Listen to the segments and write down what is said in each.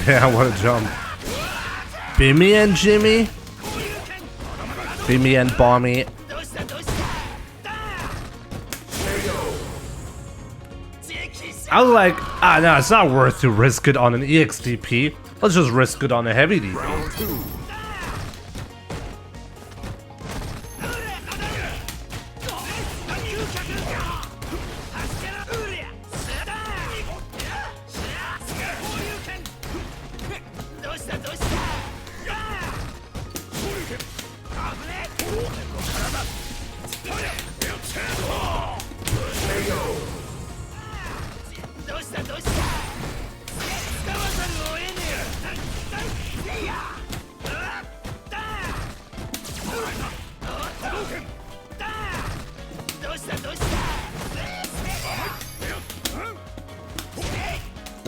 Yeah, what a jump. Bimmy and Jimmy? Bimmy and Bommy. I was like, no, it's not worth to risk it on an EXDP. Let's just risk it on a heavy DP.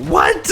What?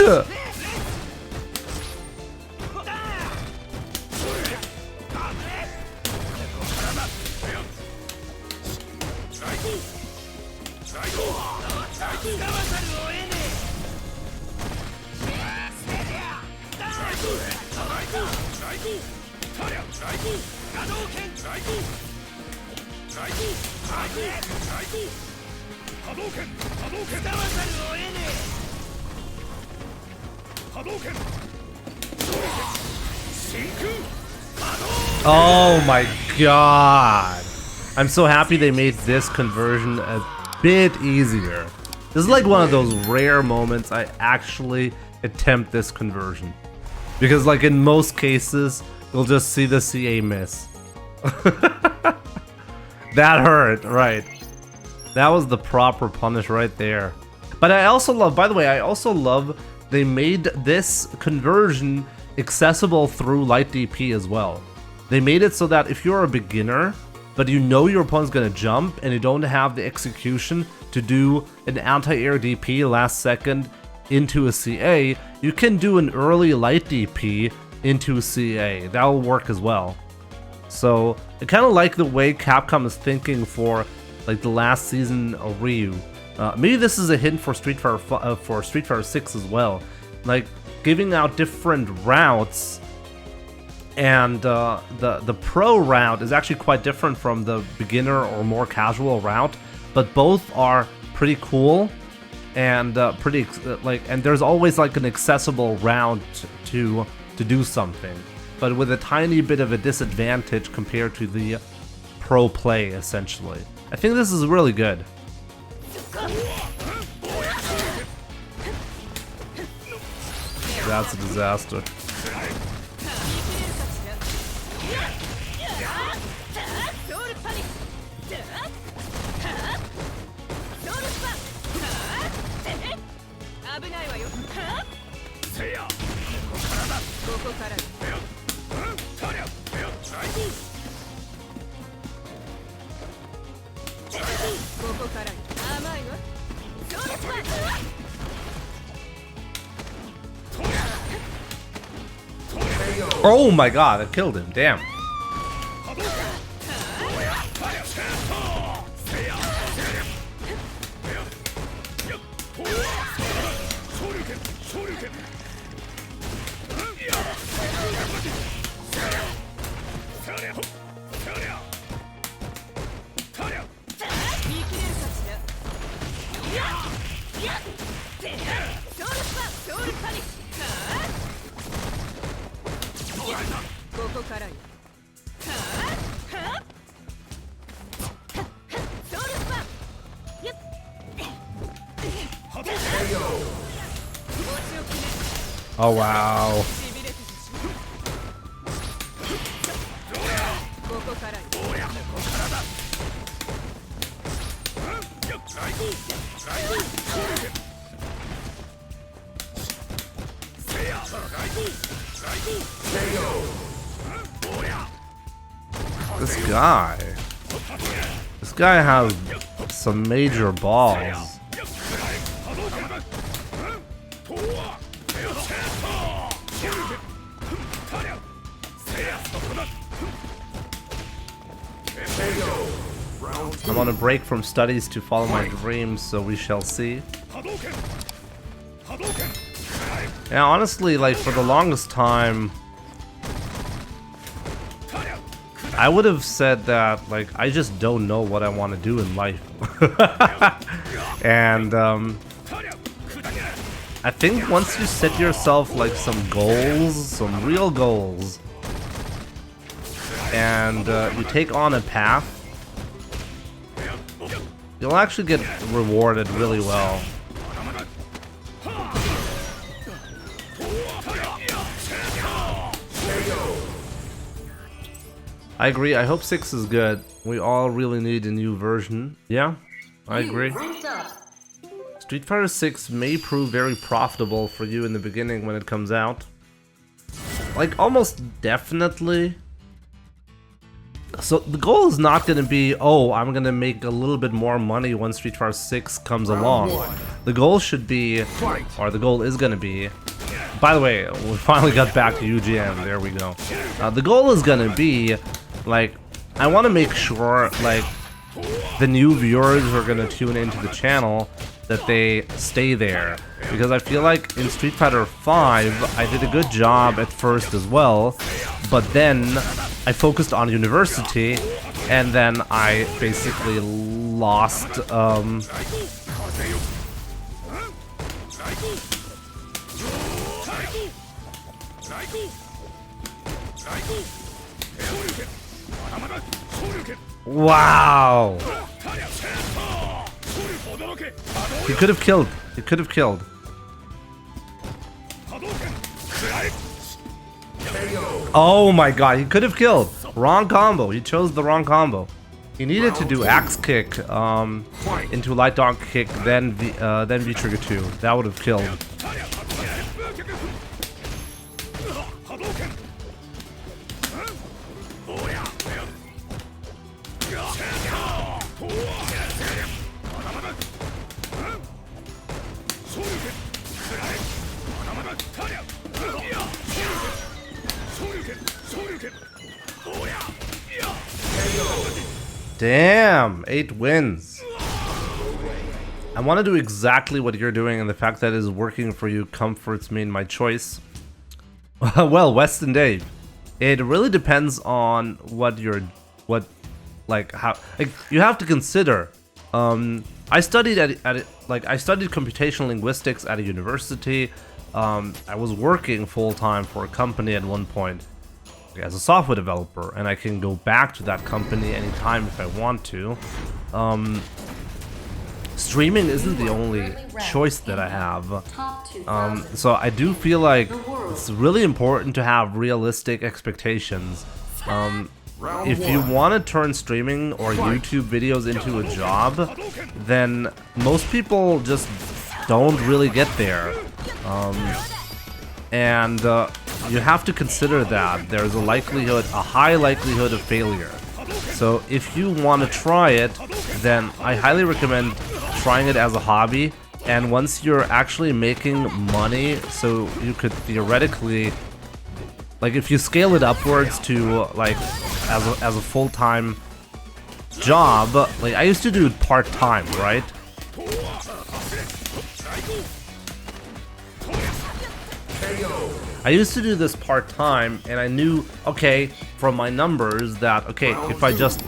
Oh my god. I'm so happy they made this conversion a bit easier. This is like one of those rare moments I actually attempt this conversion. Because like in most cases, you'll just see the CA miss. That hurt, right. That was the proper punish right there. But I also love, by the way, I also love they made this conversion accessible through light DP as well. They made it so that if you're a beginner, but you know your opponent's gonna jump and you don't have the execution to do an anti-air DP last second into a CA, you can do an early light DP into CA. That'll work as well. So I kind of like the way Capcom is thinking for like the last season of Ryu. Maybe this is a hint for Street Fighter 6 as well. Like giving out different routes, and the pro route is actually quite different from the beginner or more casual route, but both are pretty cool and and there's always like an accessible route to do something, but with a tiny bit of a disadvantage compared to the pro play essentially. I think this is really good. That's a disaster. Oh my god, I killed him, damn. Oh wow. This guy has some major balls. I'm on a break from studies to follow my dreams, so we shall see. Yeah, honestly, like, for the longest time, I would have said that, like, I just don't know what I want to do in life. And, I think once you set yourself, like, some goals, some real goals, and you take on a path, you'll actually get rewarded really well. I agree. I hope 6 is good. We all really need a new version. Yeah, I agree. Street Fighter 6 may prove very profitable for you in the beginning when it comes out. Like, almost definitely. So the goal is not going to be, oh, I'm going to make a little bit more money when Street Fighter 6 comes along. The goal should be, or the goal is going to be, by the way, we finally got back to UGN, there we go. The goal is going to be, like, I want to make sure, like, the new viewers who are going to tune into the channel, that they stay there. Because I feel like in Street Fighter 5, I did a good job at first as well, but then I focused on University, and then I basically lost, wow! He could have killed. He could have killed. Oh my god, he could have killed. Wrong combo. He chose the wrong combo. He needed to do axe kick into light dog kick, then V trigger 2. That would have killed. Damn, 8 wins. I want to do exactly what you're doing, and the fact that it is working for you comforts me in my choice. Well, Weston Dave, it really depends on what you're, how, like, you have to consider. I studied I studied computational linguistics at a university. I was working full-time for a company at one point as a software developer, and I can go back to that company anytime if I want to. Streaming isn't the only choice that I have. So I do feel like it's really important to have realistic expectations. If you want to turn streaming or YouTube videos into a job, then most people just don't really get there. And you have to consider that there's a high likelihood of failure. So if you want to try it, then I highly recommend trying it as a hobby. And once you're actually making money, so you could theoretically, like, if you scale it upwards to, like, as a full-time job, like, I used to do it part-time, right? I used to do this part-time, and I knew, okay, from my numbers that, okay, if I just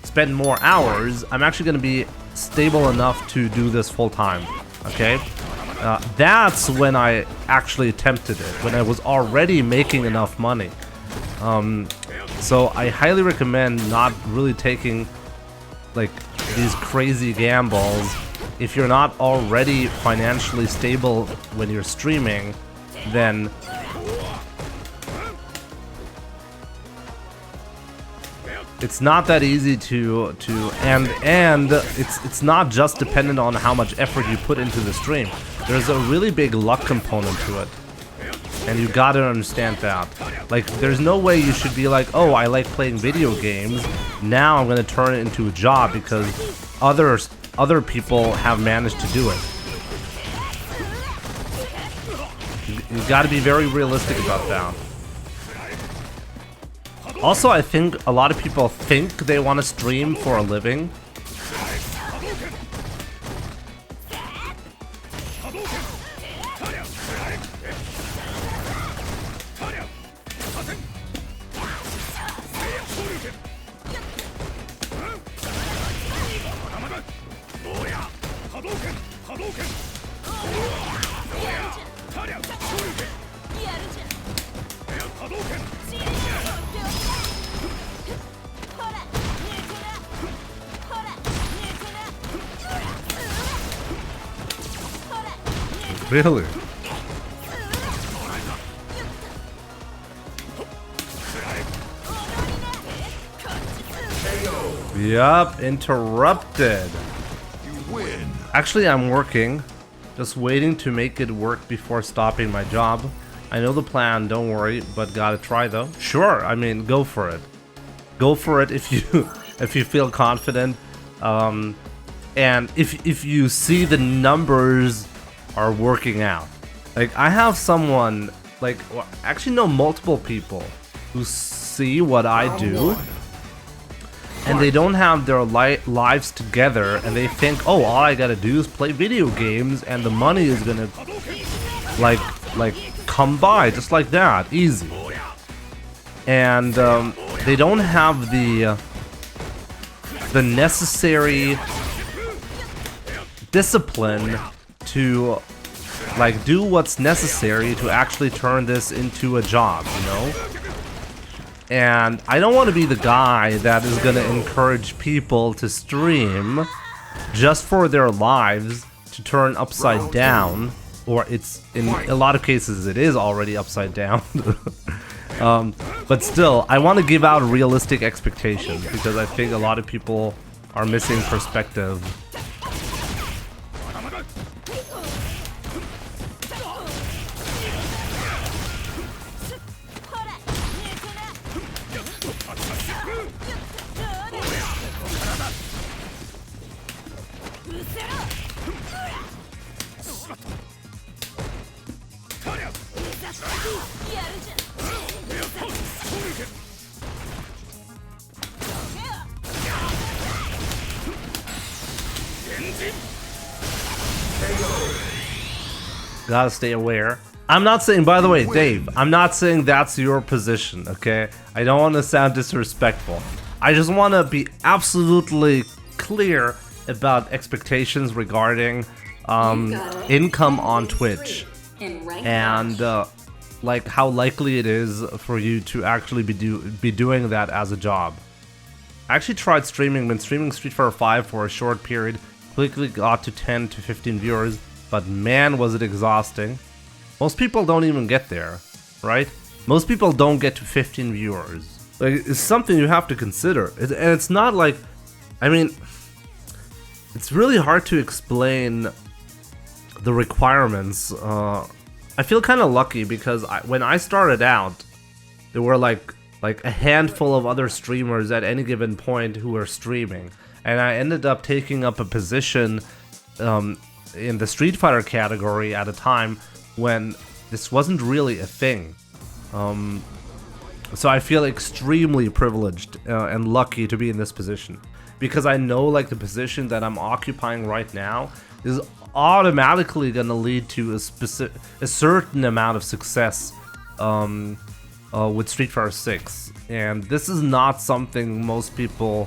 spend more hours, I'm actually going to be stable enough to do this full-time, okay? That's when I actually attempted it, when I was already making enough money. So I highly recommend not really taking, like, these crazy gambles. If you're not already financially stable when you're streaming, then it's not that easy and it's not just dependent on how much effort you put into the stream. There's a really big luck component to it, and you gotta understand that. Like, there's no way you should be like, oh, I like playing video games, now I'm gonna turn it into a job because other people have managed to do it. You gotta be very realistic about that. Also, I think a lot of people think they want to stream for a living. Really? Yup, interrupted. You win. Actually, I'm working. Just waiting to make it work before stopping my job. I know the plan, don't worry, but gotta try though. Sure, I mean, go for it. Go for it if you if you feel confident. And if you see the numbers are working out. Like, I have someone, like, actually no, multiple people who see what I do, and they don't have their lives together, and they think, oh, all I gotta do is play video games, and the money is gonna, like come by just like that, easy. And they don't have the necessary discipline to, like, do what's necessary to actually turn this into a job, you know? And I don't want to be the guy that is going to encourage people to stream just for their lives to turn upside down, or it's, in a lot of cases, it is already upside down. But still, I want to give out realistic expectations because I think a lot of people are missing perspective. Gotta stay aware. I'm not saying, by the way, Dave, I'm not saying that's your position, okay? I don't want to sound disrespectful. I just want to be absolutely clear about expectations regarding income on Twitch and like how likely it is for you to actually be doing that as a job. I actually tried streaming, been streaming Street Fighter 5 for a short period, quickly got to 10 to 15 viewers, but man was it exhausting. Most people don't even get there, right? Most people don't get to 15 viewers. Like, it's something you have to consider. And it's not like, I mean, it's really hard to explain the requirements. I feel kind of lucky because when I started out, there were like a handful of other streamers at any given point who were streaming. And I ended up taking up a position in the Street Fighter category at a time when this wasn't really a thing. So I feel extremely privileged and lucky to be in this position, because I know, like, the position that I'm occupying right now is automatically gonna lead to a certain amount of success with Street Fighter 6, and this is not something most people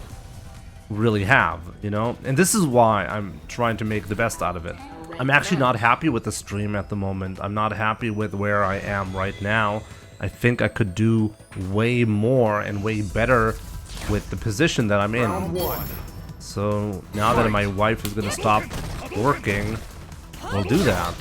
really have, you know? And this is why I'm trying to make the best out of it. I'm actually not happy with the stream at the moment. I'm not happy with where I am right now. I think I could do way more and way better with the position that I'm in. So now that my wife is gonna stop working, we'll do that.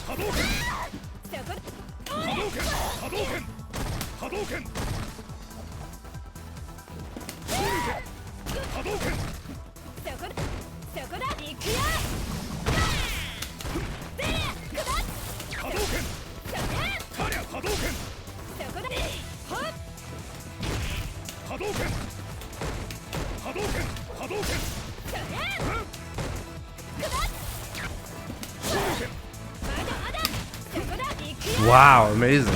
Wow, amazing.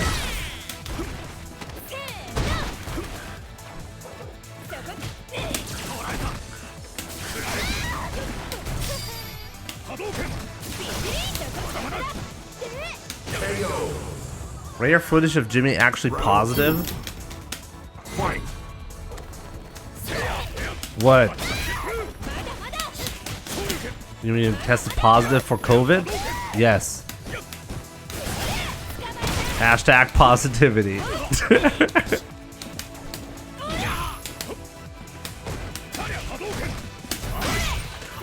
Rare footage of Jimmy actually positive? What? You mean tested positive for COVID? Yes. Hashtag positivity.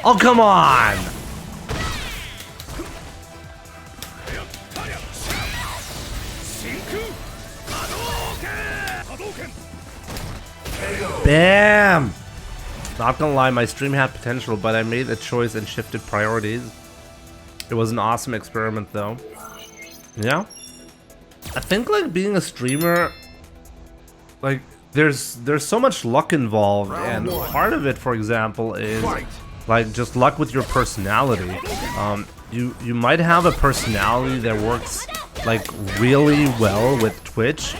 Oh, come on! Bam! Not gonna lie, my stream had potential, but I made a choice and shifted priorities. It was an awesome experiment, though. Yeah? I think, like, being a streamer, like, there's so much luck involved, and part of it, for example, is, like, just luck with your personality. You might have a personality that works, like, really well with Twitch,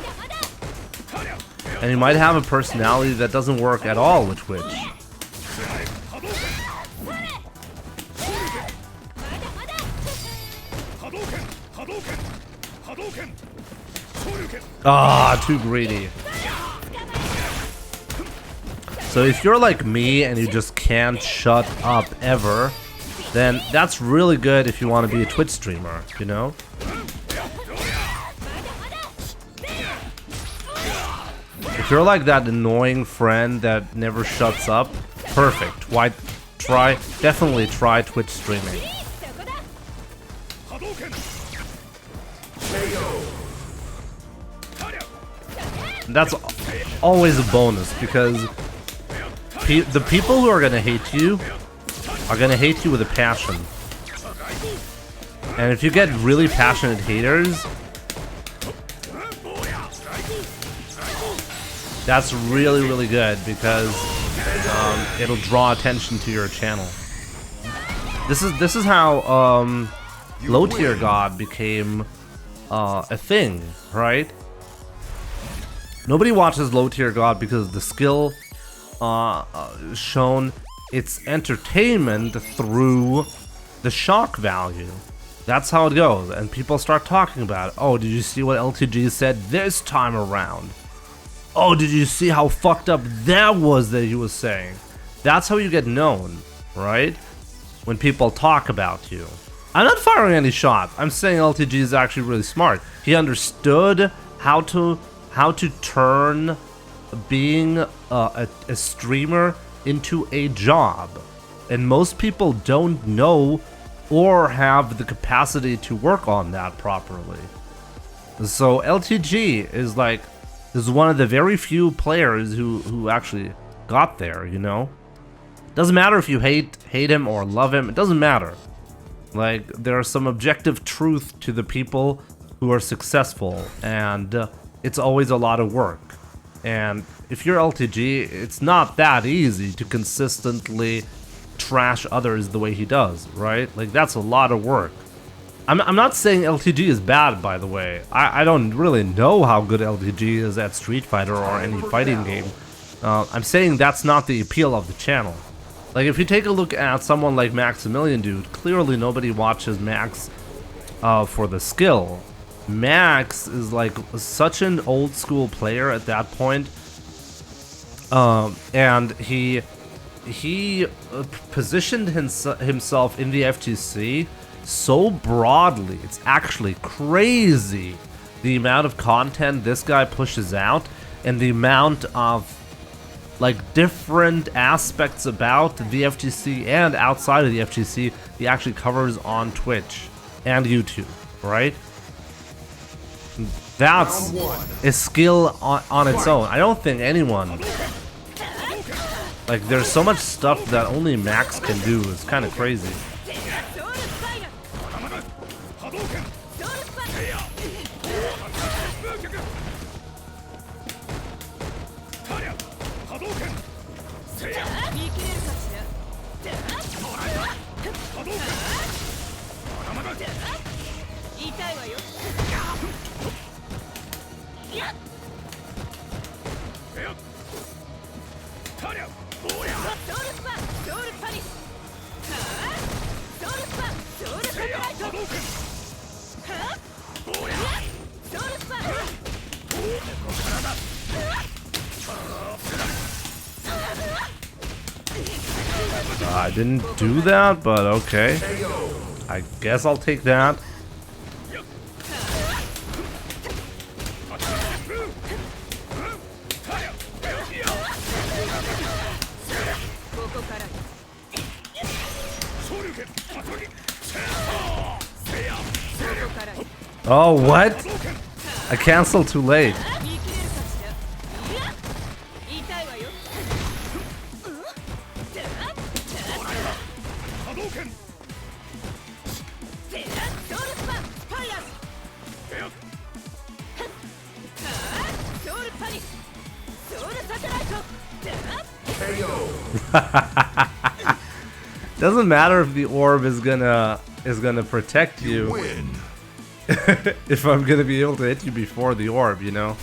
and you might have a personality that doesn't work at all with Twitch. Ah, too greedy. So if you're like me and you just can't shut up ever, then that's really good if you want to be a Twitch streamer, you know? If you're like that annoying friend that never shuts up, perfect. Why definitely try Twitch streaming. That's always a bonus, because the people who are gonna hate you are gonna hate you with a passion. And if you get really passionate haters, that's really, really good, because it'll draw attention to your channel. This is how low tier god became a thing, right? Nobody watches low tier god because the skill shown its entertainment through the shock value. That's how it goes, and people start talking about it. Oh, did you see what LTG said this time around? Oh, did you see how fucked up that was that he was saying? That's how you get known, right? When people talk about you. I'm not firing any shots. I'm saying LTG is actually really smart. He understood how to turn being a streamer into a job. And most people don't know or have the capacity to work on that properly. So LTG is one of the very few players who actually got there, you know? Doesn't matter if you hate him or love him, it doesn't matter. Like, there's some objective truth to the people who are successful, and it's always a lot of work. And if you're LTG, it's not that easy to consistently trash others the way he does, right? Like, that's a lot of work. I'm not saying LTG is bad, by the way. I don't really know how good LTG is at Street Fighter or any fighting game. I'm saying that's not the appeal of the channel. Like, if you take a look at someone like Maximilian Dood, clearly nobody watches Max for the skill. Max is like such an old school player at that point, and he positioned himself in the FGC so broadly. It's actually crazy the amount of content this guy pushes out, and the amount of like different aspects about the FGC and outside of the FGC he actually covers on Twitch and YouTube, right? That's a skill on its own. I don't think anyone, like, there's so much stuff that only Max can do. It's kind of crazy. I didn't do that, but okay. I guess I'll take that. Oh, what? I canceled too late. Doesn't matter if the orb is gonna protect you. If I'm gonna be able to hit you before the orb, you know.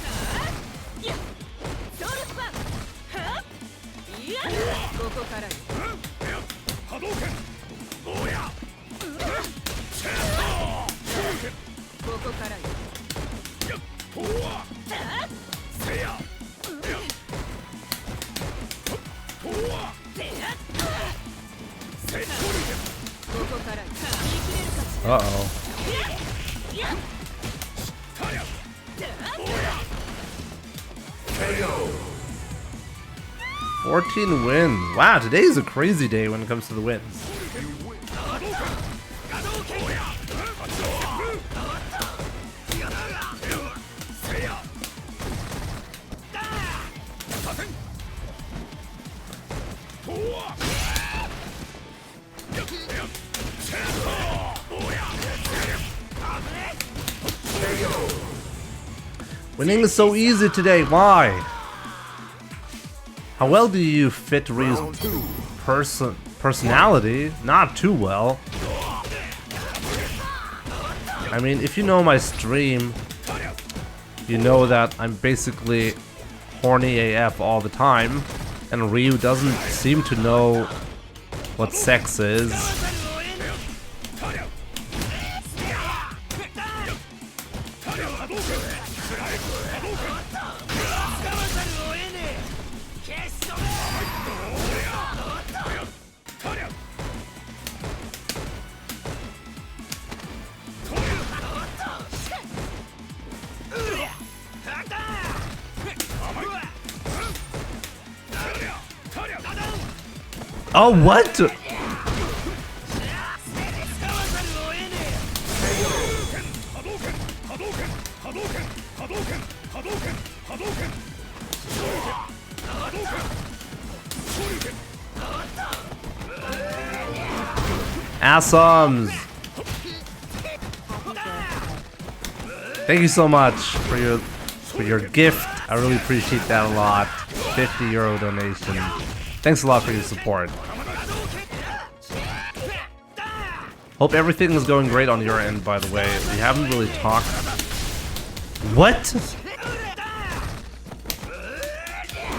Uh-oh. 14 wins. Wow, today's a crazy day when it comes to the wins. Winning is so easy today. Why? How well do you fit Ryu's personality? Not too well. I mean, if you know my stream, you know that I'm basically horny AF all the time, and Ryu doesn't seem to know what sex is. Oh, what? Awesomes. Thank you so much for your gift. I really appreciate that a lot. 50€ donation. Thanks a lot for your support. Hope everything is going great on your end, by the way. We haven't really talked. What?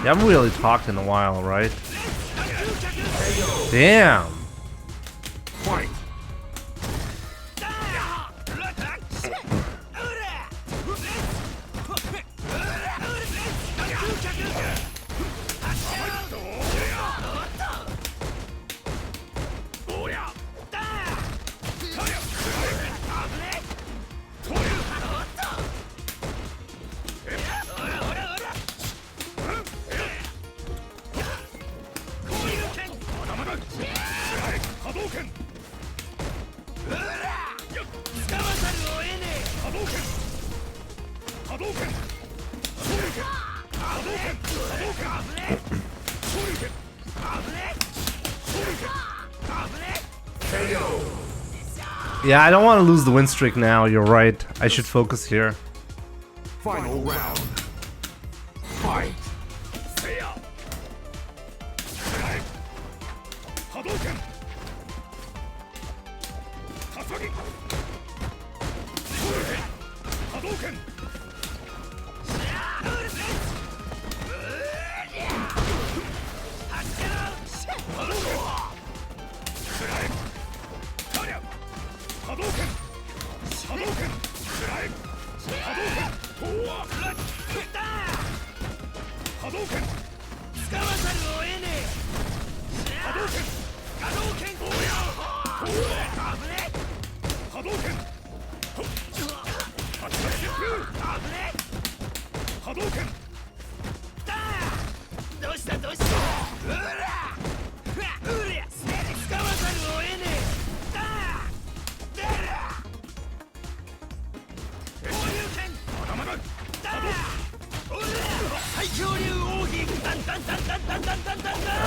We haven't really talked in a while, right? Damn. Yeah, I don't want to lose the win streak now. You're right. I should focus here. Final round. Fight.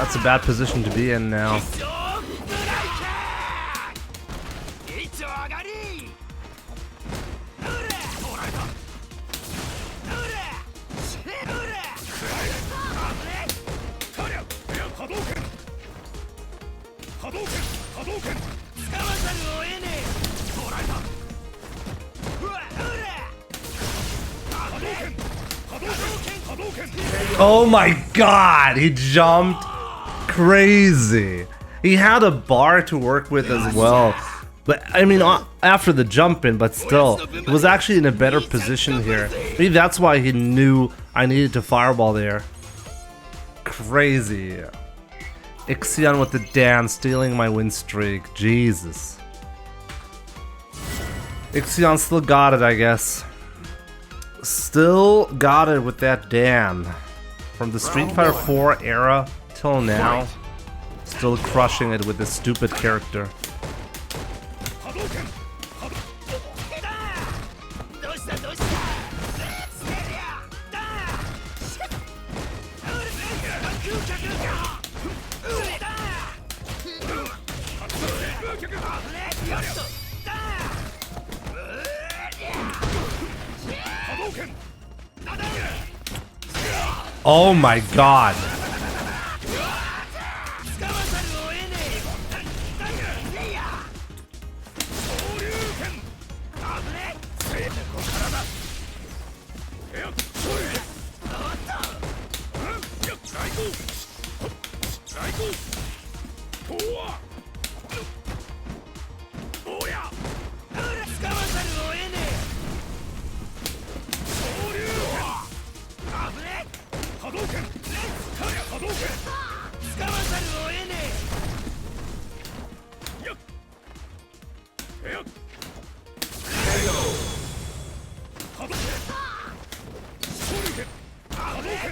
That's a bad position to be in now. Oh my god, he jumped crazy. He had a bar to work with as well. But I mean, after the jump in, but still, he was actually in a better position here. Maybe that's why he knew I needed to fireball there. Crazy. Ixion with the dance, stealing my win streak. Jesus. Ixion still got it, I guess. Still got it with that Dan. From the Street Fighter 4 era till now, still crushing it with this stupid character. Oh my god.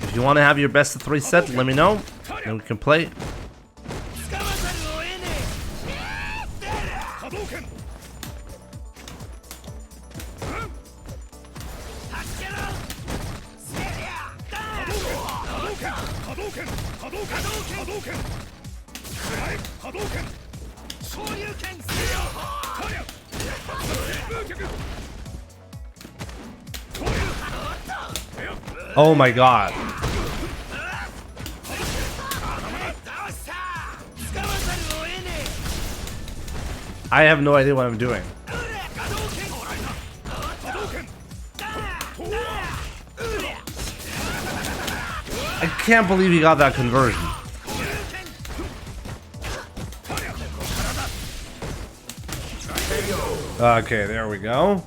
If you want to have your best of 3 set, let me know, and we can play. Oh my god. I have no idea what I'm doing. I can't believe he got that conversion. Okay, there we go.